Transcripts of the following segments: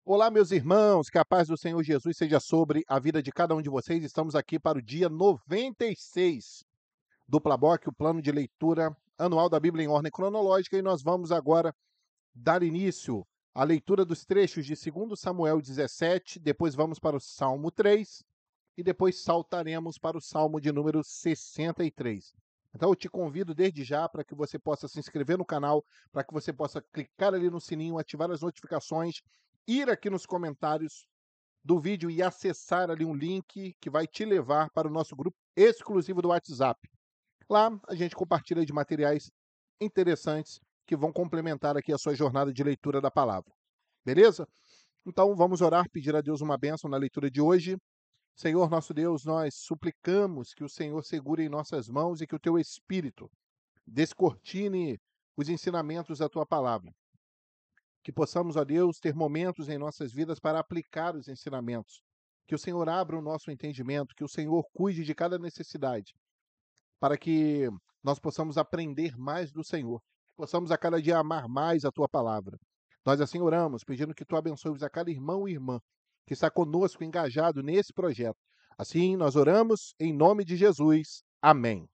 Olá, meus irmãos, que a paz do Senhor Jesus seja sobre a vida de cada um de vocês. Estamos aqui para o dia 96 do Plaboc, o plano de leitura anual da Bíblia em ordem cronológica, e nós vamos agora dar início à leitura dos trechos de 2 Samuel 17, depois vamos para o Salmo 3 e depois saltaremos para o Salmo de número 63. Então eu te convido desde já para que você possa se inscrever no canal, para que você possa clicar ali no sininho, ativar as notificações, ir aqui nos comentários do vídeo e acessar ali um link que vai te levar para o nosso grupo exclusivo do WhatsApp. Lá a gente compartilha de materiais interessantes que vão complementar aqui a sua jornada de leitura da palavra. Beleza? Então vamos orar, pedir a Deus uma bênção na leitura de hoje. Senhor nosso Deus, nós suplicamos que o Senhor segure em nossas mãos e que o teu Espírito descortine os ensinamentos da tua palavra. Que possamos, ó Deus, ter momentos em nossas vidas para aplicar os ensinamentos. Que o Senhor abra o nosso entendimento, que o Senhor cuide de cada necessidade, para que nós possamos aprender mais do Senhor, que possamos a cada dia amar mais a tua palavra. Nós assim oramos, pedindo que tu abençoes a cada irmão e irmã que está conosco engajado nesse projeto. Assim nós oramos em nome de Jesus. Amém.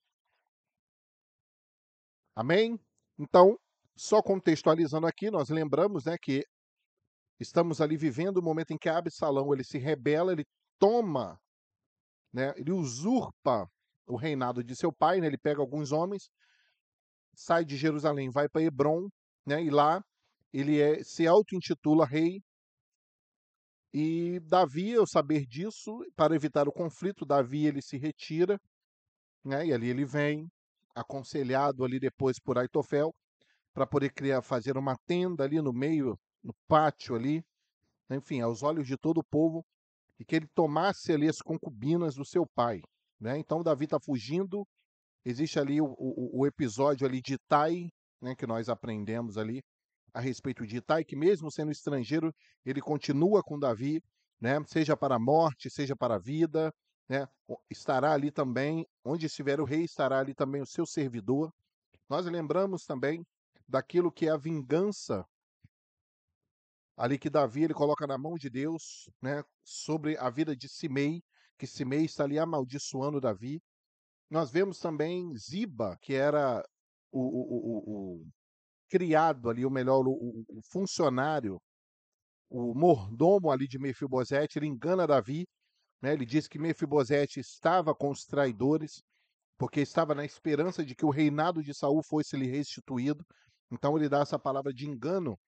Amém? Então, só contextualizando aqui, nós lembramos, né, que estamos ali vivendo o momento em que Absalão ele se rebela, ele toma, né, ele usurpa o reinado de seu pai, né, ele pega alguns homens, sai de Jerusalém, vai para Hebrom, né, e lá ele se auto-intitula rei. E Davi, ao saber disso, para evitar o conflito, Davi ele se retira, né, e ali ele vem, aconselhado ali depois por Aitofel, para poder fazer uma tenda ali no meio, no pátio ali, né, enfim, aos olhos de todo o povo, e que ele tomasse ali as concubinas do seu pai, né? Então Davi está fugindo, existe ali o episódio ali de Itai, né, que nós aprendemos ali a respeito de Itai, que mesmo sendo estrangeiro, ele continua com Davi, né? Seja para a morte, seja para a vida, né? Estará ali também, onde estiver o rei, estará ali também o seu servidor. Nós lembramos também daquilo que é a vingança ali que Davi ele coloca na mão de Deus, né, sobre a vida de Simei, que Simei está ali amaldiçoando Davi. Nós vemos também Ziba, que era o criado ali, ou melhor, o funcionário, o mordomo ali de Mefibosete, ele engana Davi, né, ele diz que Mefibosete estava com os traidores, porque estava na esperança de que o reinado de Saul fosse lhe restituído. Então ele dá essa palavra de engano,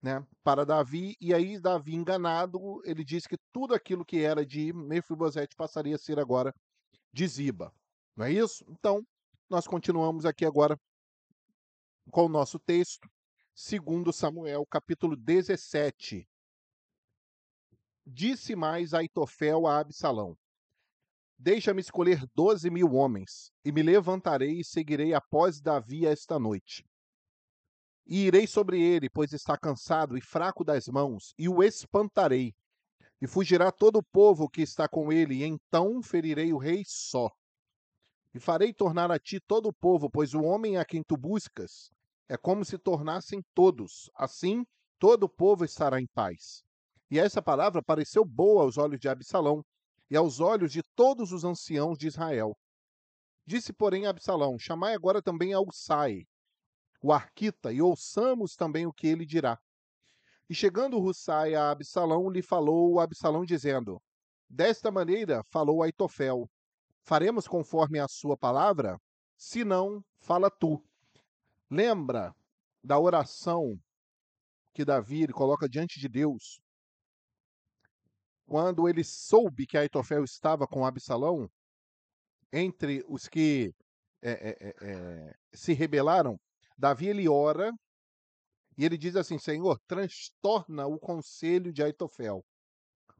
né, para Davi, e aí Davi, enganado, ele diz que tudo aquilo que era de Mefibosete passaria a ser agora de Ziba. Não é isso? Então, nós continuamos aqui agora com o nosso texto, segundo Samuel, capítulo 17. Disse mais Aitofel a Absalão: Deixa-me escolher 12.000 homens, e me levantarei e seguirei após Davi esta noite. E irei sobre ele, pois está cansado e fraco das mãos, e o espantarei. E fugirá todo o povo que está com ele, e então ferirei o rei só. E farei tornar a ti todo o povo, pois o homem a quem tu buscas é como se tornassem todos. Assim, todo o povo estará em paz. E essa palavra pareceu boa aos olhos de Absalão e aos olhos de todos os anciãos de Israel. Disse, porém, Absalão: Chamai agora também Husai, o arquita, e ouçamos também o que ele dirá. E chegando Husai a Absalão, lhe falou Absalão, dizendo: Desta maneira falou Aitofel: Faremos conforme a sua palavra? Se não, fala tu. Lembra da oração que Davi ele coloca diante de Deus, quando ele soube que Aitofel estava com Absalão, entre os que se rebelaram, Davi ele ora e ele diz assim: Senhor, transtorna o conselho de Aitofel.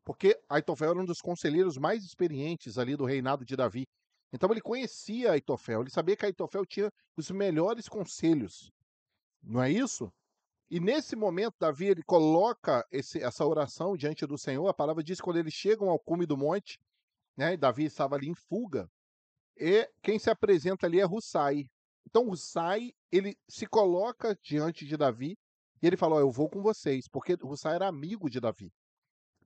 Porque Aitofel era um dos conselheiros mais experientes ali do reinado de Davi. Então ele conhecia Aitofel, ele sabia que Aitofel tinha os melhores conselhos, não é isso? E nesse momento, Davi ele coloca essa oração diante do Senhor. A palavra diz que quando eles chegam ao cume do monte, né, e Davi estava ali em fuga, e quem se apresenta ali é Husai. Então Husai ele se coloca diante de Davi, E ele fala: "Ó, eu vou com vocês", porque Hussai era amigo de Davi.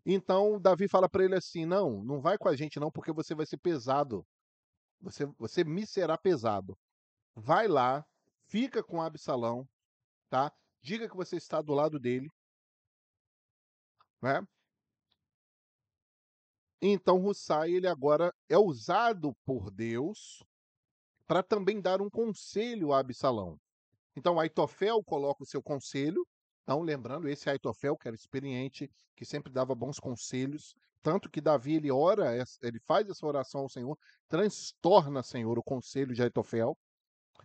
Então Davi fala para ele assim: "Não, não vai com a gente não, porque você vai ser pesado. Você me será pesado. Vai lá, fica com Absalão, tá? Diga que você está do lado dele, né?" Então Hussai, ele agora é usado por Deus para também dar um conselho a Absalão. Então Aitofel coloca o seu conselho, então lembrando, esse Aitofel que era experiente, que sempre dava bons conselhos, tanto que Davi ele ora, ele faz essa oração ao Senhor, transtorna, Senhor, o conselho de Aitofel.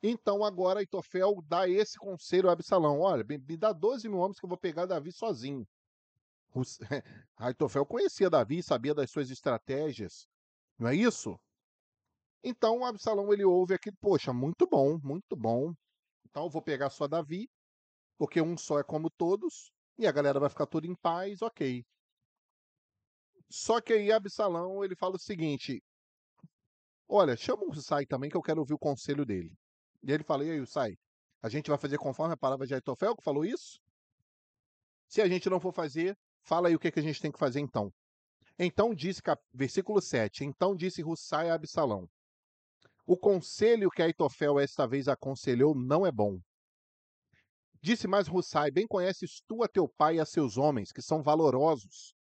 Então agora Aitofel dá esse conselho a Absalão: olha, me dá 12.000 homens que eu vou pegar Davi sozinho. Aitofel conhecia Davi, sabia das suas estratégias, não é isso? Então Absalão ele ouve aquilo, poxa, muito bom, muito bom. Então eu vou pegar só Davi, porque um só é como todos, e a galera vai ficar toda em paz, ok. Só que aí Absalão ele fala o seguinte: olha, chama o Hussai também que eu quero ouvir o conselho dele. E ele fala: e aí, Hussai, a gente vai fazer conforme a palavra de Aitofel que falou isso? Se a gente não for fazer, fala aí o que, que a gente tem que fazer então. Então disse, versículo 7, então disse Hussai a Absalão: o conselho que Aitofel esta vez aconselhou não é bom. Disse mais Hussai: bem conheces tu a teu pai e a seus homens, que são valorosos,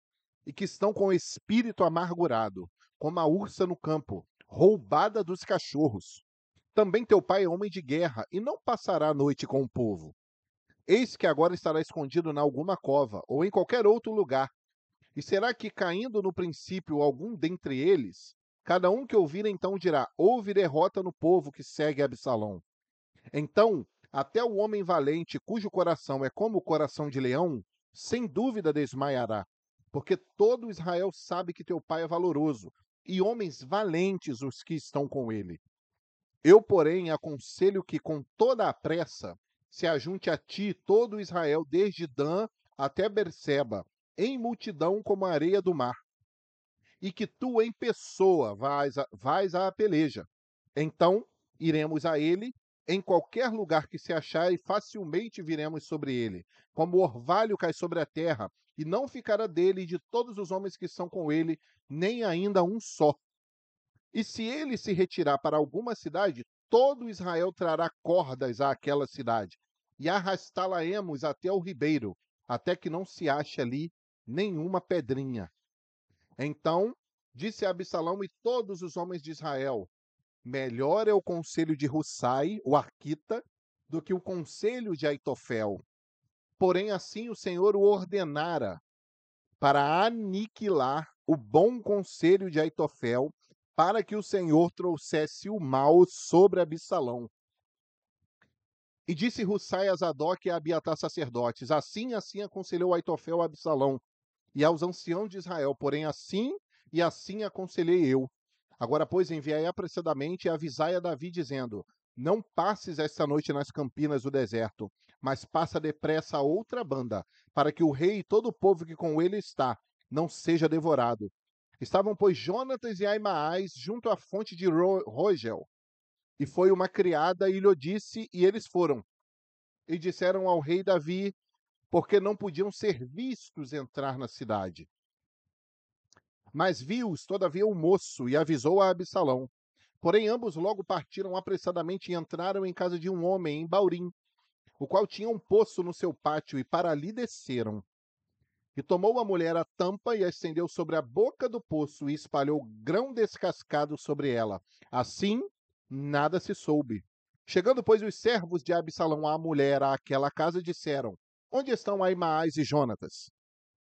e que estão com o espírito amargurado, como a ursa no campo, roubada dos cachorros. Também teu pai é homem de guerra, e não passará a noite com o povo. Eis que agora estará escondido em alguma cova, ou em qualquer outro lugar. E será que, caindo no princípio algum dentre eles, cada um que ouvir então dirá: houve derrota no povo que segue Absalão. Então, até o homem valente, cujo coração é como o coração de leão, sem dúvida desmaiará, porque todo Israel sabe que teu pai é valoroso, e homens valentes os que estão com ele. Eu, porém, aconselho que com toda a pressa se ajunte a ti todo Israel, desde Dan até Berseba, em multidão como a areia do mar, e que tu em pessoa vais à peleja. Então iremos a ele em qualquer lugar que se achar e facilmente viremos sobre ele, como o orvalho cai sobre a terra, e não ficará dele e de todos os homens que estão com ele, nem ainda um só. E se ele se retirar para alguma cidade, todo Israel trará cordas àquela cidade, e arrastá-la-emos até o ribeiro, até que não se ache ali nenhuma pedrinha. Então disse Absalão e todos os homens de Israel: melhor é o conselho de Hussai, o arquita, do que o conselho de Aitofel. Porém, assim o Senhor o ordenara para aniquilar o bom conselho de Aitofel, para que o Senhor trouxesse o mal sobre Absalão. E disse Hussai a Zadok e a Abiatar sacerdotes: assim aconselhou Aitofel a Absalão e aos anciãos de Israel, porém assim aconselhei eu. Agora, pois, enviai apressadamente e avisai a Davi, dizendo: não passes esta noite nas campinas do deserto, mas passa depressa a outra banda, para que o rei e todo o povo que com ele está não seja devorado. Estavam, pois, Jonatas e Aimaas junto à fonte de Rogel, e foi uma criada e lhe disse, e eles foram. E disseram ao rei Davi, porque não podiam ser vistos entrar na cidade. Mas viu-os, todavia, o moço, e avisou a Absalão. Porém, ambos logo partiram apressadamente e entraram em casa de um homem em Baurim, o qual tinha um poço no seu pátio, e para ali desceram. E tomou a mulher a tampa e a estendeu sobre a boca do poço, e espalhou grão descascado sobre ela. Assim, nada se soube. Chegando, pois, os servos de Absalão à mulher àquela casa, disseram: onde estão Aimaas e Jonatas?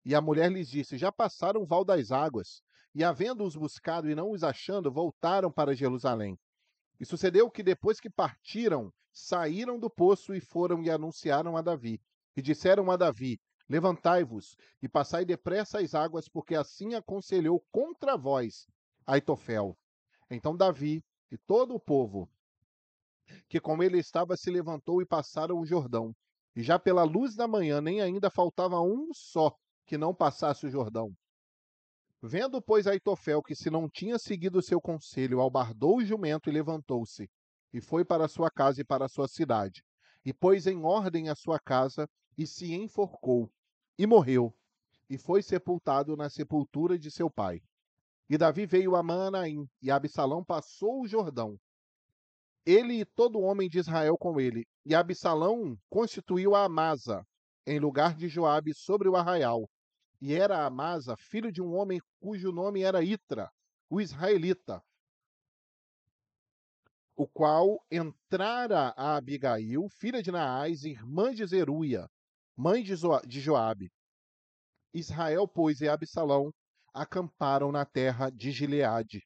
E a mulher lhes disse: já passaram o val das águas, e havendo-os buscado e não os achando, voltaram para Jerusalém. E sucedeu que depois que partiram, saíram do poço e foram e anunciaram a Davi. E disseram a Davi: levantai-vos e passai depressa as águas, porque assim aconselhou contra vós Aitofel. Então Davi e todo o povo que com ele estava se levantou e passaram o Jordão. E já pela luz da manhã nem ainda faltava um só que não passasse o Jordão. Vendo, pois, Aitofel que se não tinha seguido o seu conselho, albardou o jumento e levantou-se, e foi para a sua casa e para a sua cidade, e pôs em ordem a sua casa, e se enforcou, e morreu, e foi sepultado na sepultura de seu pai. E Davi veio a Manaim, e Absalão passou o Jordão, ele e todo homem de Israel com ele. E Absalão constituiu a Amasa, em lugar de Joabe, sobre o arraial. E era Amasa filho de um homem cujo nome era Itra, o israelita, o qual entrara a Abigail, filha de Naás, irmã de Zeruia, mãe de Joabe. Israel, pois, e Absalão acamparam na terra de Gileade.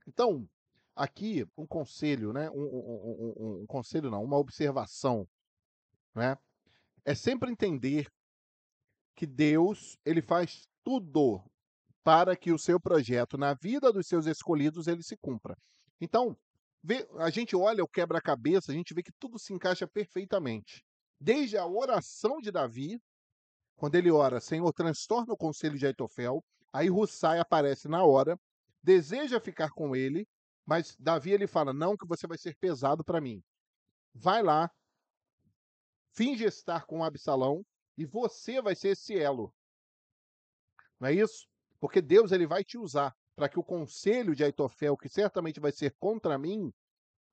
Então, aqui um conselho, né? Um conselho não, uma observação, né? É sempre entender que Deus, ele faz tudo para que o seu projeto na vida dos seus escolhidos ele se cumpra. Então, a gente olha o quebra-cabeça, a gente vê que tudo se encaixa perfeitamente. Desde a oração de Davi, quando ele ora, Senhor, transtorna o conselho de Aitofel, aí Hussai aparece na hora, deseja ficar com ele, mas Davi ele fala, não que você vai ser pesado para mim. Vai lá, finge estar com Absalão, e você vai ser esse elo. Não é isso? Porque Deus ele vai te usar para que o conselho de Aitofel, que certamente vai ser contra mim,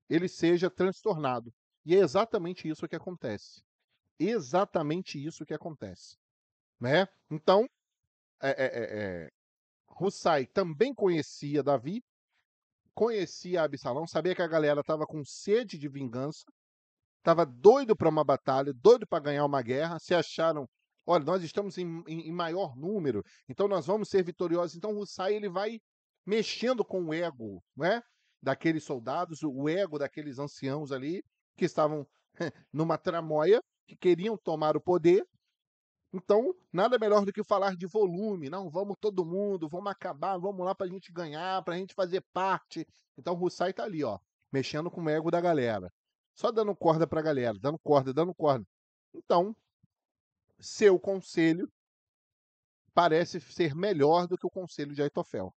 ele seja transtornado. E é exatamente isso que acontece. Exatamente isso que acontece. Né? Então, Hussai também conhecia Davi, conhecia Absalão, sabia que a galera estava com sede de vingança, estava doido para uma batalha, doido para ganhar uma guerra, se acharam, olha, nós estamos em maior número, então nós vamos ser vitoriosos. Então Hussai ele vai mexendo com o ego, né, daqueles soldados, o ego daqueles anciãos ali que estavam numa tramóia, que queriam tomar o poder. Então, nada melhor do que falar de volume. Não, vamos todo mundo, vamos acabar, vamos lá para a gente ganhar, para a gente fazer parte. Então, o Hussai tá ali, ó, mexendo com o ego da galera. Só dando corda para a galera, dando corda, dando corda. Então, seu conselho parece ser melhor do que o conselho de Aitofel.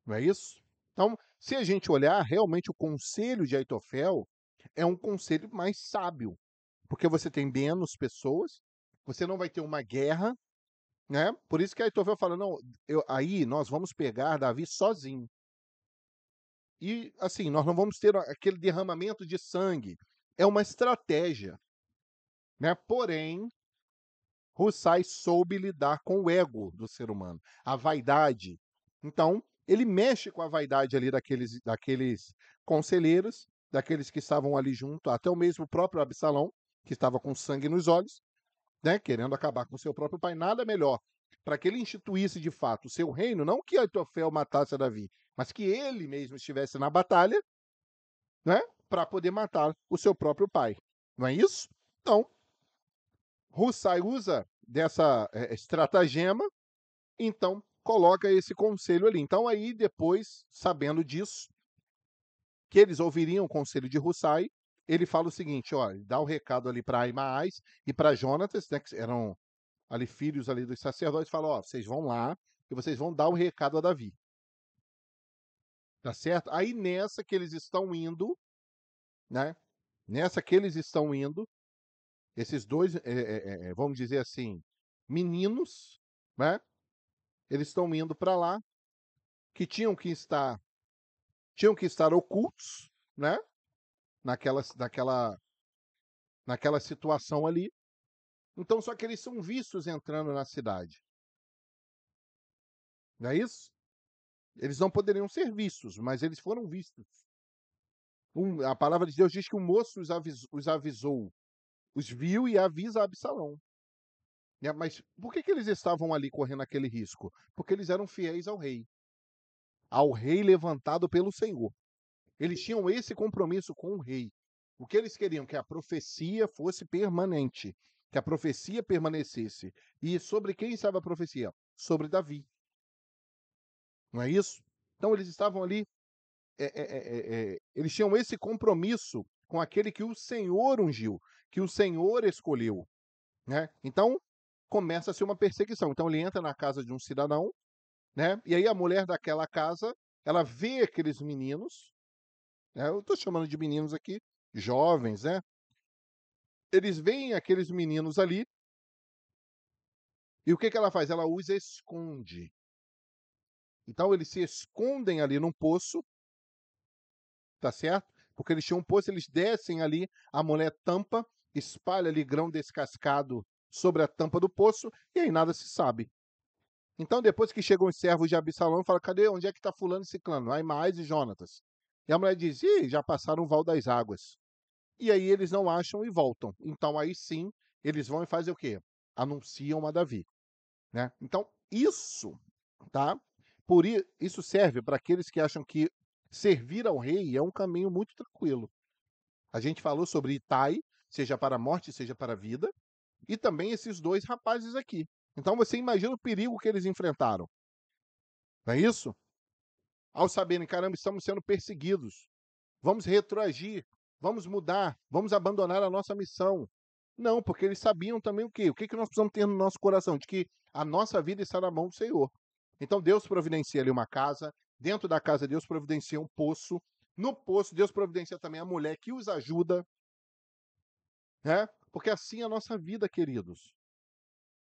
Não é isso? Então, se a gente olhar, realmente o conselho de Aitofel é um conselho mais sábio. Porque você tem menos pessoas, você não vai ter uma guerra, né? Por isso que Aitofel fala, não, aí nós vamos pegar Davi sozinho. E assim, nós não vamos ter aquele derramamento de sangue. É uma estratégia, né? Porém, Hussai soube lidar com o ego do ser humano, a vaidade. Então, ele mexe com a vaidade ali daqueles conselheiros, daqueles que estavam ali junto, até o mesmo próprio Absalão, que estava com sangue nos olhos, né, querendo acabar com seu próprio pai. Nada melhor para que ele instituísse de fato o seu reino, não que Aitofel matasse a Davi, mas que ele mesmo estivesse na batalha, né, para poder matar o seu próprio pai. Não é isso? Então, Hussai usa dessa estratagema, então coloca esse conselho ali. Então aí depois, sabendo disso, que eles ouviriam o conselho de Hussai, ele fala o seguinte, ó, dá o recado ali para Aimaas e para Jonatas, né, que eram ali filhos ali dos sacerdotes, fala, ó, vocês vão lá e vocês vão dar o recado a Davi. Tá certo? Aí nessa que eles estão indo, né? Nessa que eles estão indo, esses dois, vamos dizer assim, meninos, né? Eles estão indo para lá, que tinham que estar ocultos, né? Naquela situação ali. Então, só que eles são vistos entrando na cidade. Não é isso? Eles não poderiam ser vistos, mas eles foram vistos. A palavra de Deus diz que o moço os avisou, os viu e avisa Absalão. Né? Mas por que eles estavam ali correndo aquele risco? Porque eles eram fiéis ao rei levantado pelo Senhor. Eles tinham esse compromisso com o rei. O que eles queriam? Que a profecia fosse permanente, que a profecia permanecesse. E sobre quem estava a profecia? Sobre Davi. Não é isso? Então eles estavam ali, eles tinham esse compromisso com aquele que o Senhor ungiu, que o Senhor escolheu. Né? Então começa a ser uma perseguição. Então ele entra na casa de um cidadão, né? E aí a mulher daquela casa, ela vê aqueles meninos, né? Eu estou chamando de meninos aqui, jovens, né? eles veem aqueles meninos ali, e o que que ela faz? Ela os esconde. Então eles se escondem ali num poço, tá certo? Porque eles tinham um poço, eles descem ali, a mulher tampa, espalha ali grão descascado sobre a tampa do poço, e aí nada se sabe. Então depois que chegam os servos de Absalão, fala: "Cadê? Onde é que está fulano e ciclano?" Ahimaaz e Jonatas. E a mulher diz: "Ih, já passaram o val das águas." E aí eles não acham e voltam. Então aí sim, eles vão e fazem o quê? Anunciam a Davi, né. Então isso, tá, isso serve para aqueles que acham que servir ao rei é um caminho muito tranquilo. A gente falou sobre Itai, seja para a morte, seja para a vida, e também esses 2 rapazes aqui. Então você imagina o perigo que eles enfrentaram, não é isso? Ao saberem: "Caramba, estamos sendo perseguidos, vamos retroagir, vamos mudar, vamos abandonar a nossa missão." Não, porque eles sabiam também o quê? O que que nós precisamos ter no nosso coração? De que a nossa vida está na mão do Senhor. Então Deus providencia ali uma casa, dentro da casa Deus providencia um poço, no poço Deus providencia também a mulher que os ajuda, né? Porque assim é a nossa vida, queridos.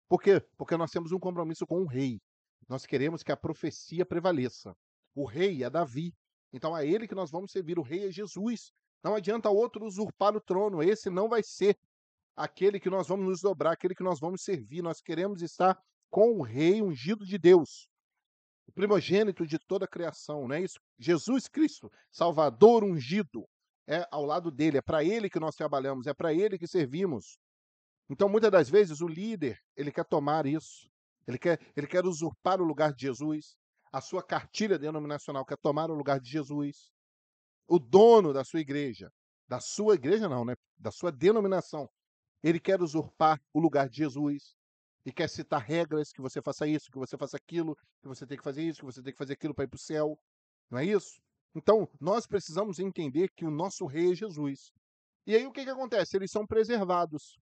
Por quê? Porque nós temos um compromisso com o rei. Nós queremos que a profecia prevaleça. O rei é Davi. Então é ele que nós vamos servir. O rei é Jesus. Não adianta outro usurpar o trono. Esse não vai ser aquele que nós vamos nos dobrar, aquele que nós vamos servir. Nós queremos estar com o rei ungido de Deus, o primogênito de toda a criação, não é isso? Jesus Cristo, Salvador ungido, é ao lado dele. É para ele que nós trabalhamos, é para ele que servimos. Então, muitas das vezes, o líder, ele quer tomar isso. Ele quer usurpar o lugar de Jesus. A sua cartilha denominacional quer tomar o lugar de Jesus. O dono da sua igreja não, né? Da sua denominação, ele quer usurpar o lugar de Jesus. E quer citar regras, que você faça isso, que você faça aquilo, que você tem que fazer isso, que você tem que fazer aquilo para ir para o céu. Não é isso? Então, nós precisamos entender que o nosso rei é Jesus. E aí o que que acontece? Eles são preservados.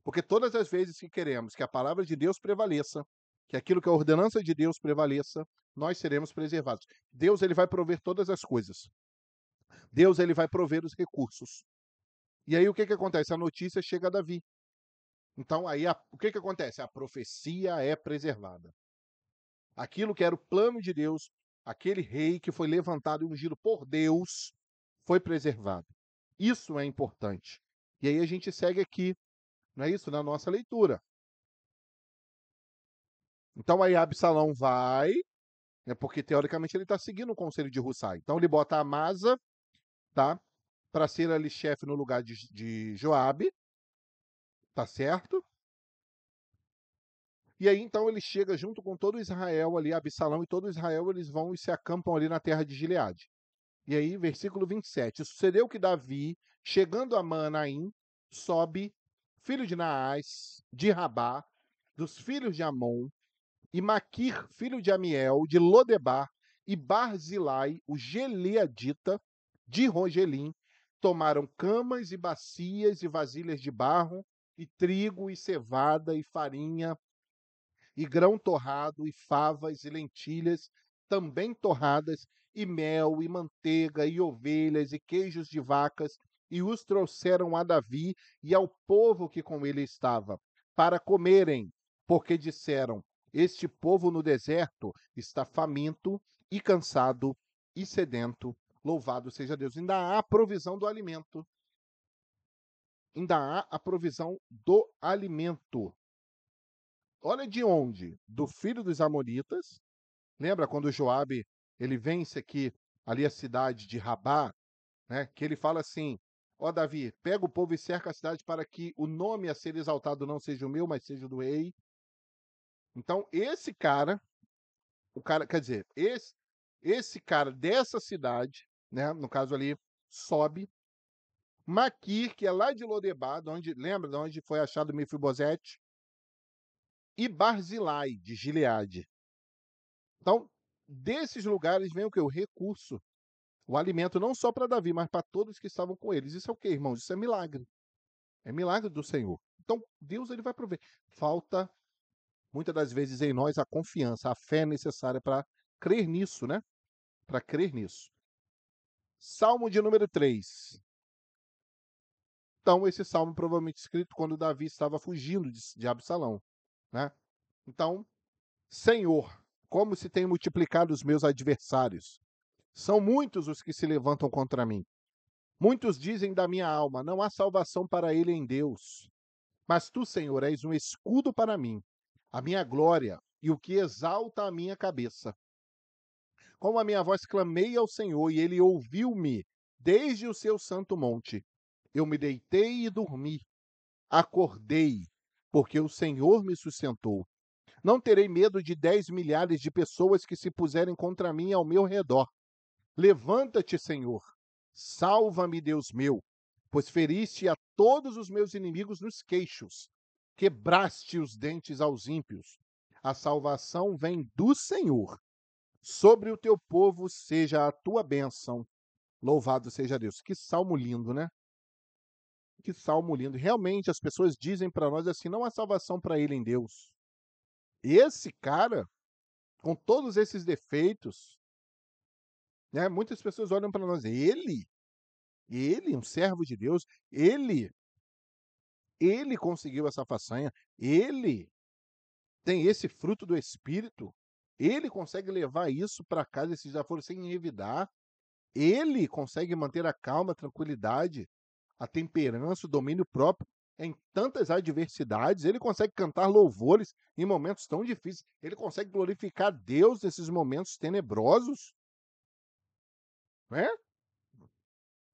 Porque todas as vezes que queremos que a palavra de Deus prevaleça, que aquilo que é a ordenança de Deus prevaleça, nós seremos preservados. Deus, ele vai prover todas as coisas. Deus, ele vai prover os recursos. E aí o que que acontece? A notícia chega a Davi. Então aí o que que acontece? A profecia é preservada. Aquilo que era o plano de Deus, aquele rei que foi levantado e ungido por Deus, foi preservado. Isso é importante. E aí a gente segue aqui, não é isso? Na nossa leitura. Então aí Absalão vai, né, porque teoricamente ele está seguindo o conselho de Hussai. Então ele bota Amasa, tá, para ser ali chefe no lugar de Joabe, tá certo? E aí então ele chega junto com todo Israel ali, Absalão e todo Israel, eles vão e se acampam ali na terra de Gileade. E aí, versículo 27, sucedeu que Davi, chegando a Manaim, sobe, filho de Naás, de Rabá, dos filhos de Amon, e Maquir, filho de Amiel, de Lodebar, e Barzilai, o Gileadita, de Rogelim, tomaram camas e bacias e vasilhas de barro, e trigo e cevada e farinha, e grão torrado, e favas e lentilhas, também torradas, e mel, e manteiga, e ovelhas, e queijos de vacas, e os trouxeram a Davi e ao povo que com ele estava, para comerem, porque disseram: Este povo no deserto está faminto e cansado e sedento. Louvado seja Deus. Ainda há provisão do alimento. Ainda há a provisão do alimento. Olha de onde? Do filho dos amonitas. Lembra quando Joabe ele vence aqui ali a cidade de Rabá, né? Que ele fala assim: ó Davi, pega o povo e cerca a cidade para que o nome a ser exaltado não seja o meu, mas seja o do rei. Então esse cara, o cara, quer dizer, esse cara dessa cidade, né? No caso ali, sobe. Maquir, que é lá de Lodebar, de onde, lembra de onde foi achado Mefibosete, e Barzilai, de Gileade. Então, desses lugares vem o que? O recurso, o alimento não só para Davi, mas para todos que estavam com eles. Isso é o quê, irmãos? Isso é milagre. É milagre do Senhor. Então, Deus ele vai prover. Falta, muitas das vezes, em nós a confiança, a fé necessária para crer nisso, né? Para crer nisso. Salmo de número 3. Então, esse salmo provavelmente escrito quando Davi estava fugindo de Absalão, né? Então, Senhor, como se tem multiplicado os meus adversários. São muitos os que se levantam contra mim. Muitos dizem da minha alma, não há salvação para ele em Deus. Mas tu, Senhor, és um escudo para mim, a minha glória e o que exalta a minha cabeça. Com a minha voz clamei ao Senhor e ele ouviu-me desde o seu santo monte. Eu me deitei e dormi. Acordei, porque o Senhor me sustentou. Não terei medo de 10 milhares de pessoas que se puserem contra mim ao meu redor. Levanta-te, Senhor. Salva-me, Deus meu, pois feriste a todos os meus inimigos nos queixos. Quebraste os dentes aos ímpios. A salvação vem do Senhor. Sobre o teu povo seja a tua bênção. Louvado seja Deus. Que salmo lindo, né? Que salmo lindo. Realmente as pessoas dizem para nós assim: não há salvação para ele em Deus. Esse cara, com todos esses defeitos, né? Muitas pessoas olham para nós, ele, um servo de Deus, ele conseguiu essa façanha, ele tem esse fruto do Espírito, ele consegue levar isso para casa, esses já foram sem revidar, ele consegue manter a calma, a tranquilidade, a temperança, o domínio próprio em tantas adversidades, ele consegue cantar louvores em momentos tão difíceis, ele consegue glorificar Deus nesses momentos tenebrosos, né?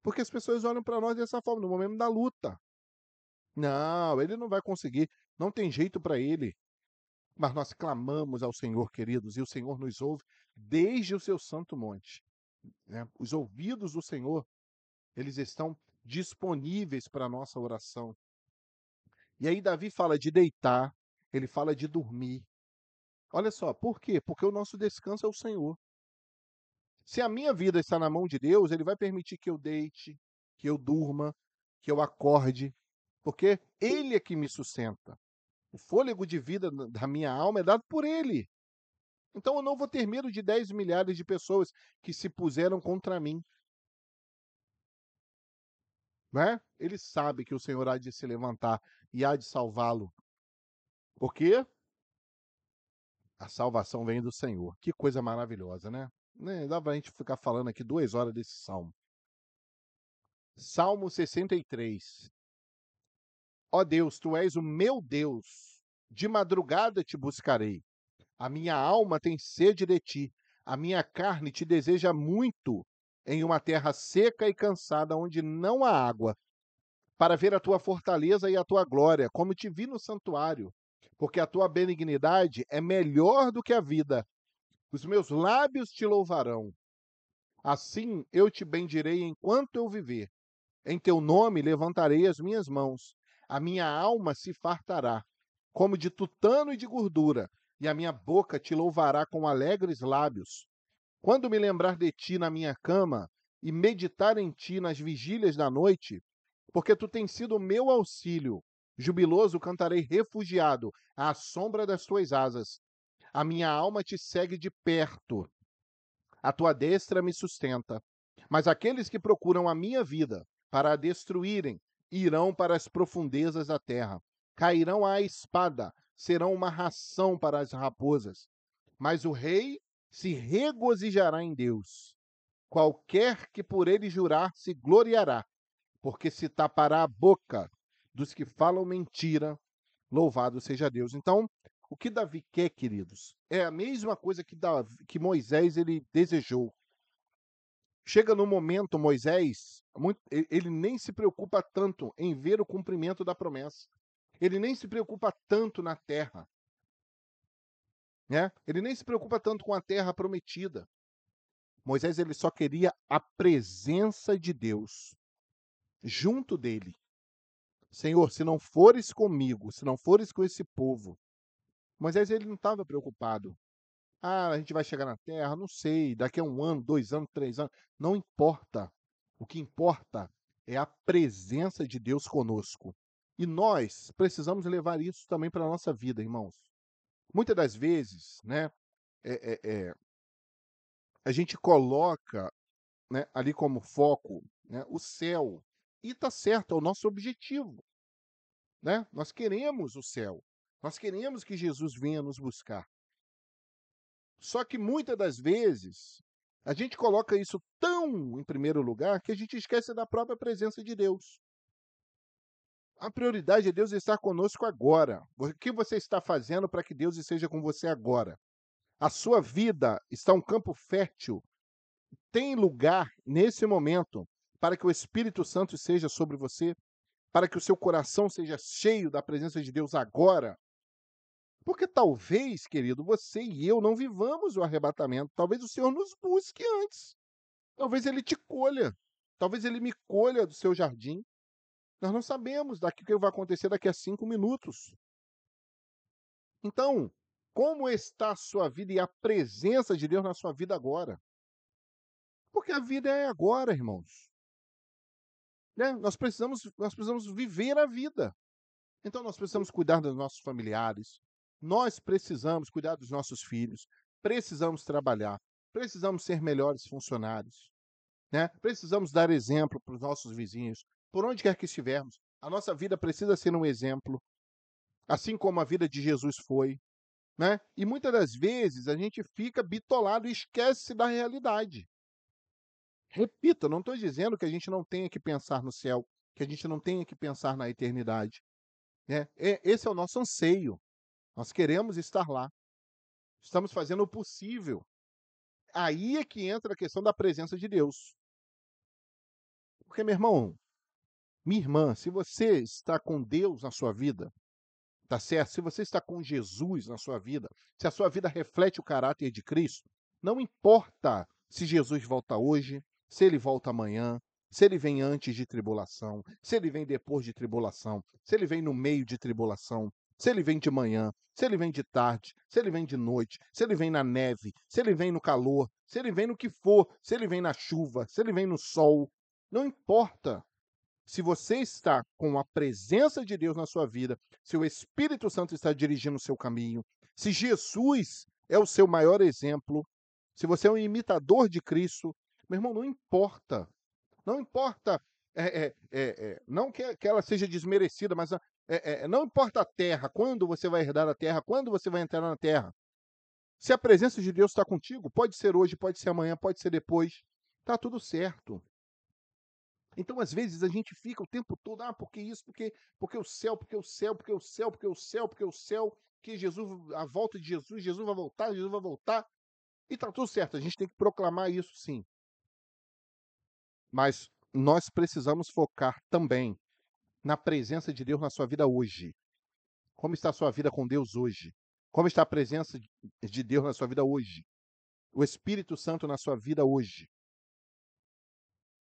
Porque as pessoas olham para nós dessa forma, no momento da luta. Não, ele não vai conseguir, não tem jeito para ele. Mas nós clamamos ao Senhor, queridos, e o Senhor nos ouve desde o seu santo monte, né? Os ouvidos do Senhor, eles estão disponíveis para a nossa oração. E aí Davi fala de deitar, ele fala de dormir. Olha só, por quê? Porque o nosso descanso é o Senhor. Se a minha vida está na mão de Deus, ele vai permitir que eu deite, que eu durma, que eu acorde, porque ele é que me sustenta. O fôlego de vida da minha alma é dado por ele. Então eu não vou ter medo de 10 milhares de pessoas que se puseram contra mim, né? Ele sabe que o Senhor há de se levantar e há de salvá-lo. Porque a salvação vem do Senhor. Que coisa maravilhosa, né? Dá pra gente ficar falando aqui 2 horas desse salmo. Salmo 63. Ó Deus, tu és o meu Deus. De madrugada te buscarei. A minha alma tem sede de ti. A minha carne te deseja muito em uma terra seca e cansada, onde não há água, para ver a tua fortaleza e a tua glória, como te vi no santuário. Porque a tua benignidade é melhor do que a vida. Os meus lábios te louvarão. Assim eu te bendirei enquanto eu viver. Em teu nome levantarei as minhas mãos. A minha alma se fartará, como de tutano e de gordura, e a minha boca te louvará com alegres lábios. Quando me lembrar de ti na minha cama e meditar em ti nas vigílias da noite, porque tu tens sido o meu auxílio, jubiloso cantarei refugiado à sombra das tuas asas. A minha alma te segue de perto, a tua destra me sustenta. Mas aqueles que procuram a minha vida para a destruírem irão para as profundezas da terra. Cairão à espada, serão uma ração para as raposas. Mas o rei se regozijará em Deus. Qualquer que por ele jurar se gloriará, porque se tapará a boca dos que falam mentira. Louvado seja Deus. Então, o que Davi quer, queridos, é a mesma coisa que Moisés ele desejou. Chega no momento, Moisés, ele nem se preocupa tanto em ver o cumprimento da promessa. Ele nem se preocupa tanto na terra, né? Ele nem se preocupa tanto com a terra prometida. Moisés ele só queria a presença de Deus junto dele. Senhor, se não fores comigo, se não fores com esse povo, Moisés ele não estava preocupado. Ah, a gente vai chegar na terra, não sei, daqui a 1 ano, 2 anos, 3 anos, não importa. O que importa é a presença de Deus conosco. E nós precisamos levar isso também para a nossa vida, irmãos. Muitas das vezes, né, é, é, é, a gente coloca, né, ali como foco, né, o céu. E tá certo, é o nosso objetivo, né? Nós queremos o céu. Nós queremos que Jesus venha nos buscar. Só que muitas das vezes a gente coloca isso tão em primeiro lugar que a gente esquece da própria presença de Deus. A prioridade é Deus estar conosco agora. O que você está fazendo para que Deus esteja com você agora? A sua vida está um campo fértil. Tem lugar nesse momento para que o Espírito Santo seja sobre você, para que o seu coração seja cheio da presença de Deus agora. Porque talvez, querido, você e eu não vivamos o arrebatamento. Talvez o Senhor nos busque antes. Talvez ele te colha. Talvez ele me colha do seu jardim. Nós não sabemos o que vai acontecer daqui a 5 minutos. Então, como está a sua vida e a presença de Deus na sua vida agora? Porque a vida é agora, irmãos. Né? Nós precisamos viver a vida. Então, nós precisamos cuidar dos nossos familiares. Nós precisamos cuidar dos nossos filhos. Precisamos trabalhar. Precisamos ser melhores funcionários. Né? Precisamos dar exemplo para os nossos vizinhos, por onde quer que estivermos. A nossa vida precisa ser um exemplo, assim como a vida de Jesus foi. Né? E muitas das vezes a gente fica bitolado e esquece da realidade. Repito, eu não estou dizendo que a gente não tenha que pensar no céu, que a gente não tenha que pensar na eternidade. Né? Esse é o nosso anseio. Nós queremos estar lá. Estamos fazendo o possível. Aí é que entra a questão da presença de Deus. Porque, meu irmão, minha irmã, se você está com Deus na sua vida, tá certo? Se você está com Jesus na sua vida, se a sua vida reflete o caráter de Cristo, não importa se Jesus volta hoje, se ele volta amanhã, se ele vem antes de tribulação, se ele vem depois de tribulação, se ele vem no meio de tribulação, se ele vem de manhã, se ele vem de tarde, se ele vem de noite, se ele vem na neve, se ele vem no calor, se ele vem no que for, se ele vem na chuva, se ele vem no sol, não importa. Se você está com a presença de Deus na sua vida, se o Espírito Santo está dirigindo o seu caminho, se Jesus é o seu maior exemplo, se você é um imitador de Cristo, meu irmão, não importa. Não importa, não que ela seja desmerecida, mas não importa a terra, quando você vai herdar a terra, quando você vai entrar na terra. Se a presença de Deus está contigo, pode ser hoje, pode ser amanhã, pode ser depois, está tudo certo. Então, às vezes, a gente fica o tempo todo, porque isso, porque o céu, porque o céu, porque o céu, porque o céu, porque o céu, que Jesus, a volta de Jesus, Jesus vai voltar, e tá tudo certo, a gente tem que proclamar isso sim. Mas nós precisamos focar também na presença de Deus na sua vida hoje. Como está a sua vida com Deus hoje? Como está a presença de Deus na sua vida hoje? O Espírito Santo na sua vida hoje?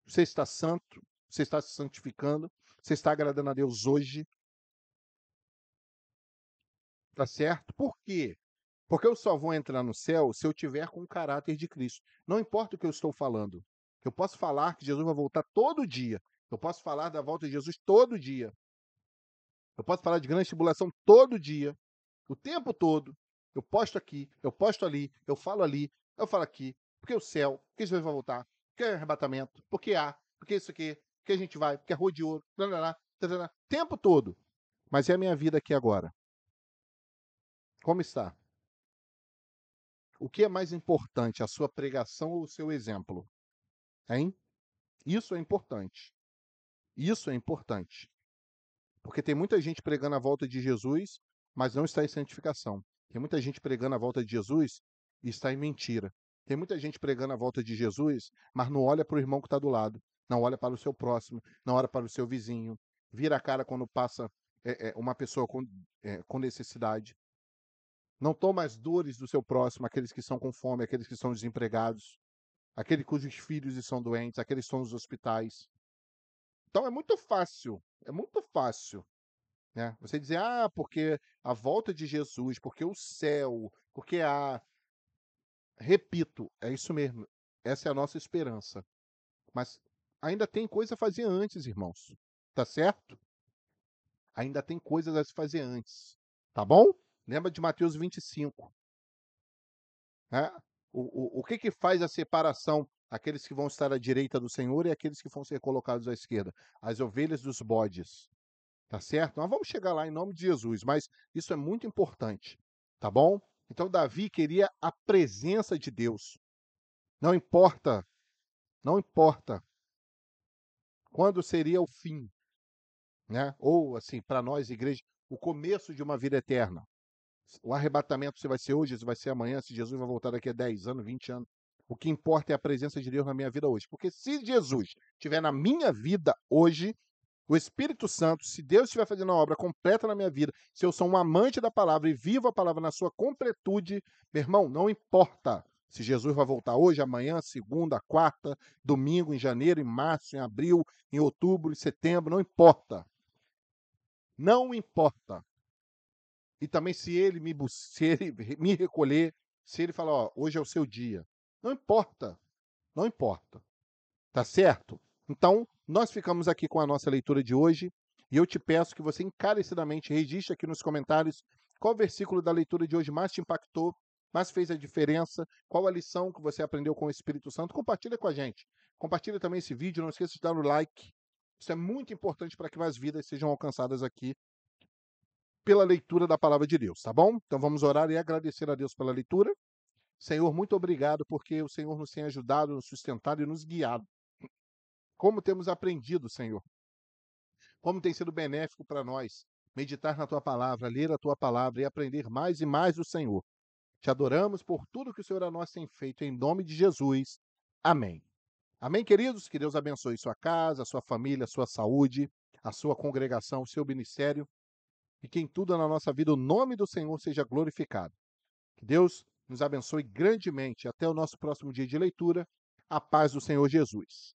Você está santo? Você está se santificando? Você está agradando a Deus hoje? Tá certo? Por quê? Porque eu só vou entrar no céu se eu tiver com o caráter de Cristo. Não importa o que eu estou falando. Eu posso falar que Jesus vai voltar todo dia. Eu posso falar da volta de Jesus todo dia. Eu posso falar de grande tribulação todo dia. O tempo todo. Eu posto aqui, eu posto ali, eu falo aqui. Porque o céu, porque Jesus vai voltar, porque é arrebatamento, porque porque isso aqui, porque a gente vai, porque é rua de ouro, tempo todo. Mas é a minha vida aqui agora. Como está? O que é mais importante, a sua pregação ou o seu exemplo? Hein? Isso é importante. Isso é importante. Porque tem muita gente pregando a volta de Jesus, mas não está em santificação. Tem muita gente pregando a volta de Jesus e está em mentira. Tem muita gente pregando a volta de Jesus, mas não olha para o irmão que está do lado, não olha para o seu próximo, não olha para o seu vizinho, vira a cara quando passa uma pessoa com necessidade. Não toma as dores do seu próximo, aqueles que estão com fome, aqueles que estão desempregados, aqueles cujos filhos estão doentes, aqueles que estão nos hospitais. Então é muito fácil, né? Você dizer, porque a volta de Jesus, porque o céu, porque repito, é isso mesmo. Essa é a nossa esperança. Mas ainda tem coisa a fazer antes, irmãos. Tá certo? Ainda tem coisas a se fazer antes. Tá bom? Lembra de Mateus 25. Né? O que que faz a separação aqueles que vão estar à direita do Senhor e aqueles que vão ser colocados à esquerda, as ovelhas dos bodes, tá certo? Nós vamos chegar lá em nome de Jesus, mas isso é muito importante, tá bom? Então Davi queria a presença de Deus. Não importa, não importa quando seria o fim, né? Ou assim, para nós, igreja, o começo de uma vida eterna. O arrebatamento se vai ser hoje, se vai ser amanhã, se Jesus vai voltar daqui a 10 anos, 20 anos. O que importa é a presença de Deus na minha vida hoje. Porque se Jesus estiver na minha vida hoje, o Espírito Santo, se Deus estiver fazendo a obra completa na minha vida, se eu sou um amante da palavra e vivo a palavra na sua completude, meu irmão, não importa se Jesus vai voltar hoje, amanhã, segunda, quarta, domingo, em janeiro, em março, em abril, em outubro, em setembro, não importa. Não importa. E também se ele me recolher, se ele falar, ó, hoje é o seu dia. Não importa, não importa. Tá certo? Então, nós ficamos aqui com a nossa leitura de hoje e eu te peço que você encarecidamente registre aqui nos comentários qual versículo da leitura de hoje mais te impactou, mais fez a diferença, qual a lição que você aprendeu com o Espírito Santo. Compartilha com a gente. Compartilha também esse vídeo, não esqueça de dar o like. Isso é muito importante para que mais vidas sejam alcançadas aqui pela leitura da palavra de Deus, tá bom? Então vamos orar e agradecer a Deus pela leitura. Senhor, muito obrigado porque o Senhor nos tem ajudado, nos sustentado e nos guiado. Como temos aprendido, Senhor, como tem sido benéfico para nós meditar na tua palavra, ler a tua palavra e aprender mais e mais do Senhor. Te adoramos por tudo que o Senhor a nós tem feito, em nome de Jesus. Amém. Amém, queridos? Que Deus abençoe sua casa, sua família, sua saúde, a sua congregação, o seu ministério e que em tudo na nossa vida o nome do Senhor seja glorificado. Que Deus nos abençoe grandemente. Até o nosso próximo dia de leitura. A paz do Senhor Jesus.